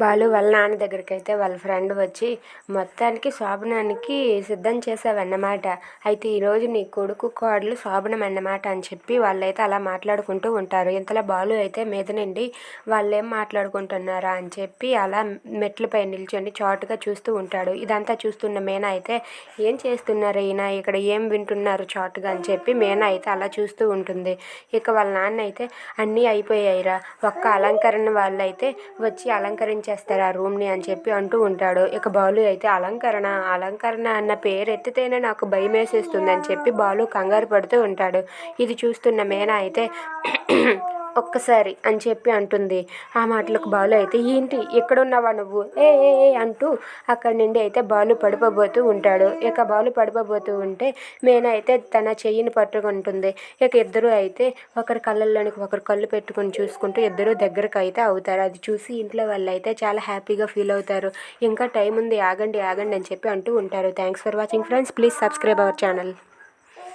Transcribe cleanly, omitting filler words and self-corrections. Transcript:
బాలు వాళ్ళ నాన్న దగ్గరికైతే వాళ్ళ ఫ్రెండ్ వచ్చి మొత్తానికి శోభనానికి సిద్ధం చేసావన్నమాట. అయితే ఈరోజు నీ కొడుకు కోడలు శోభనం అన్నమాట అని చెప్పి వాళ్ళైతే అలా మాట్లాడుకుంటూ ఉంటారు. ఇంతలో బాలు అయితే మీద నుండి వాళ్ళేం మాట్లాడుకుంటున్నారా అని చెప్పి అలా మెట్లపై నిల్చొని చాటుగా చూస్తూ ఉంటాడు. ఇదంతా చూస్తున్న మీనా అయితే ఏం చేస్తున్నారు ఈయన, ఇక్కడ ఏం వింటున్నారు చాటుగా అని చెప్పి మీనా అయితే అలా చూస్తూ ఉంటుంది. ఇక వాళ్ళ నాన్న అయితే అన్నీ అయిపోయాయిరా, ఒక్క అలంకరణ వాళ్ళైతే వచ్చి అలంకరించేస్తారు ఆ రూమ్ని అని చెప్పి అంటూ ఉంటాడు. ఇక బాలు అయితే అలంకరణ అలంకరణ అన్న పేరు ఎత్తితేనే నాకు భయం వేసేస్తుంది అని చెప్పి బాలు కంగారు పడుతూ ఉంటాడు. ఇది చూస్తున్న మీనా అయితే ఒక్కసారి అని చెప్పి అంటుంది. ఆ మాటలకు బాలు అయితే ఏంటి ఎక్కడున్నావా నువ్వు, ఏ ఏ ఏ అంటూ అక్కడి నుండి అయితే బాలు పడిపోబోతూ ఉంటాడు. ఇక బాలు పడిపోబోతూ ఉంటే మీనా అయితే తన చెయ్యిని పట్టుకుంటుంది. ఇక ఇద్దరు అయితే ఒకరి కళ్ళల్లోనికి ఒకరు కళ్ళు పెట్టుకొని చూసుకుంటూ ఇద్దరు దగ్గరకు అయితే అవుతారు. అది చూసి ఇంట్లో వాళ్ళు అయితే చాలా హ్యాపీగా ఫీల్ అవుతారు. ఇంకా టైం ఉంది, ఆగండి ఆగండి అని చెప్పి అంటూ ఉంటారు. Thanks for watching friends, please subscribe our channel.